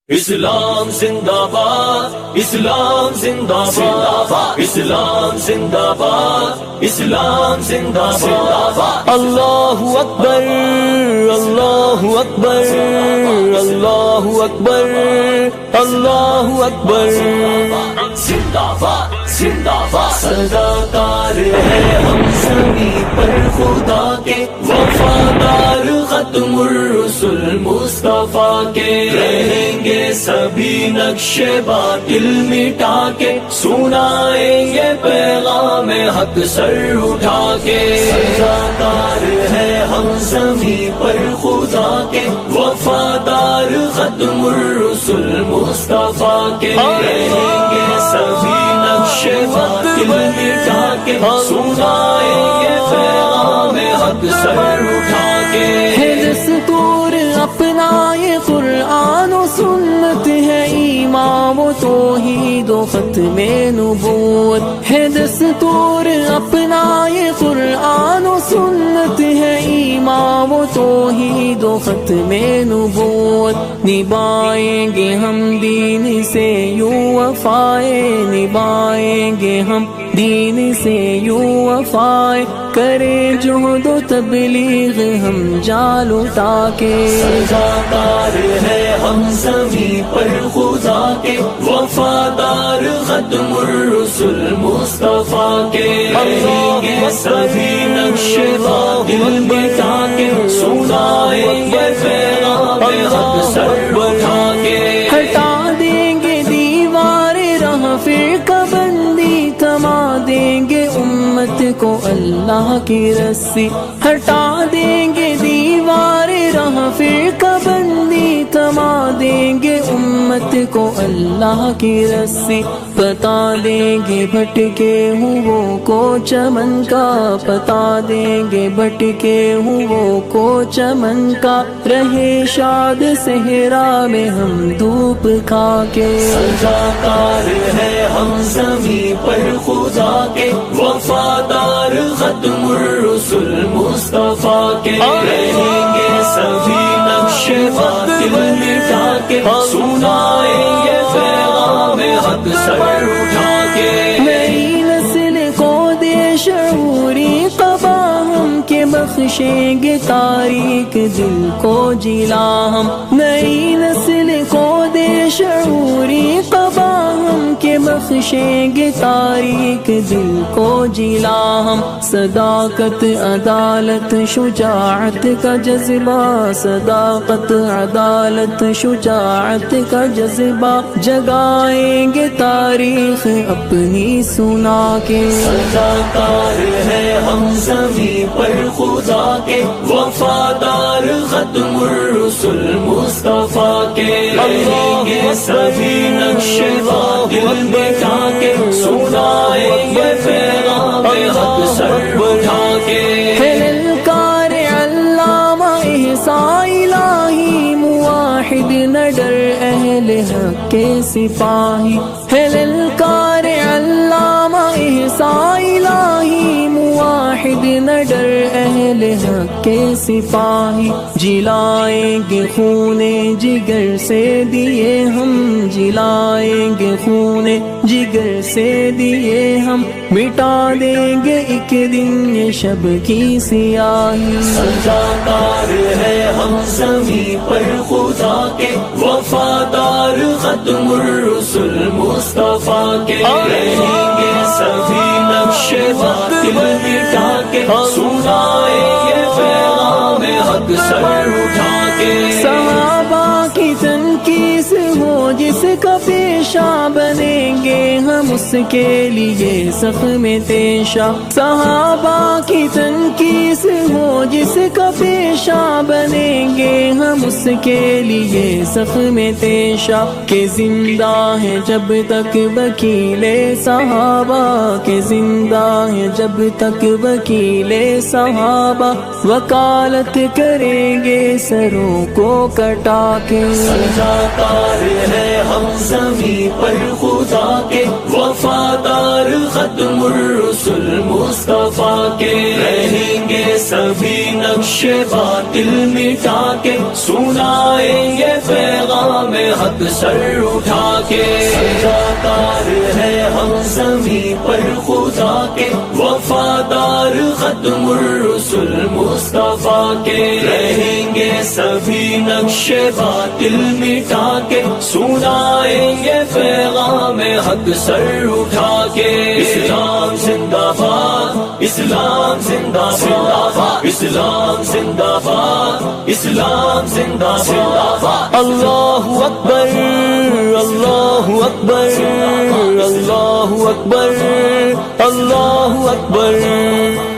اسلام زندہ باد، اسلام زندہ باد، اسلام زندہ باد، اسلام زندہ باد۔ اللہ اکبر، اللہ اکبر، اللہ اکبر، اللہ اکبر۔ زندہ باد، زندہ باد۔ صداکار ہے ہم زمیں پر خدا کے، وفادار ختم الرسل مصطفیٰ کے، رہیں گے سبھی نقش باطل مٹا کے، سنائیں گے پیغام حق سر اٹھا کے۔ صداکار ہے ہم زمیں پر خدا کے، وفادار ختم الرسل مصطفیٰ کے، رہیں گے سبھی نقش باطل مٹا کے، سنائیں گے پیغام حق سر اٹھا کے۔ ہے دستور اپنا یہ قرآن و سنت، ہے ایمان و توحید و ختم نبوت، ہے دستور اپنا یہ قرآن و سنت، ہے ایمان و توحید و ختم نبوت۔ نبھائیں گے ہم دین سے یوں وفائے، نبھائیں گے ہم دین سے یوں وفائے، کرے جہد و تبلیغ ہم جان لٹا کے۔ صداکار ہے ہم زمیں پر خدا کے، وفادار ختم الرسل مصطفیٰ کے، رہیں گے سبھی نقش باطل مٹا کے، سنائیں گے پیغام حق سر اٹھا کے۔ ہٹا دیں گے دیوار راہ فرقہ بندی، تھما دیں گے امت کو اللہ کی رسی، ہٹا دیں گے دیوار راہ فرقہ بندی، تھما دیں گے امت کو اللہ کی رسی، بتا دیں گے بھٹکے ہوں کو چمن کا، بتا دیں گے بھٹکے ہوں کو چمن کا، رہے شاد صحرا میں ہم دھوپ کھا کے۔ صداکار ہے ہم زمیں پر خدا کے، وفادار ختم الرسل مصطفیٰ کے، رہیں گے سبھی نقش باطل مٹا کے، سنائیں گے پیغام حق سر اٹھا کے۔ نئی نسل کو دے شعوری قبا ہم کے، بخشیں گے تاریک دل کو جلا ہم، نئی نسل کو دے شعوری قبا ہم کے، بخشیں گے تاریک دل کو جلا ہم، صداقت عدالت شجاعت کا جذبہ، صداقت عدالت شجاعت کا جذبہ، جگائیں گے تاریخ اپنی سنا کے۔ صداکار ہے ہم زمیں پر خدا کے، وفادار ختم الرسل مصطفیٰ کے، رہیں گے سبھی نقش باطل مٹا کے، سنائیں گے پیغام حق سر اٹھا کے۔ ہے للکار علامہ احسان الہی، موحد نہ ڈر اہل حق کے سپاہی، ہے للکار علامہ احسان الہی، موحد نہ ڈر اہل حق کے سپاہی، جلائیں گے خون جگر سے دیے ہم، جلائیں گے خون جگر سے دیے ہم، مٹا دیں گے ایک دن یہ شب کی سیاہی۔ صداکار ہے ہم زمیں پر خدا کے، وفادار ختم الرسل مصطفیٰ کے، رہیں گے سبھی نقش باطل مٹا کے، سنائیں گے پیغام حق سر اٹھا کے۔ صحابہ کی تنقیس ہو جس کا پیشہ، بنیں گے ہم اس کے لیے زخم تیشہ، صحابہ کی تنقیس ہو جس کا پیشہ، بنیں گے ہم اس کے لیے زخم تیشہ، کہ زندہ ہے جب تک وکیل صحابہ، کہ زندہ ہے جب تک وکیل صحابہ، وکالت کریں گے سروں کو کٹا کے۔ صداکار ہے ہم زمیں زمین پر خدا کے وفادار ختم الرسل مصطفیٰ کے رہیں گے سبھی نقش باطل مٹا کے سنائیں گے پیغام حق سر اٹھا کے سجاکار ہے ہم زمین پر خدا کے وفادار ختم الرسل مصطفیٰ کے رہیں گے سبھی نقش باطل مٹا کے سنائیں گے پیغام حق سر اٹھا کے اسلام زندہ باد اسلام زندہ باد اسلام زندہ باد اسلام زندہ باد اللہ اکبر اللہ اکبر اللہ اکبر اللہ اکبر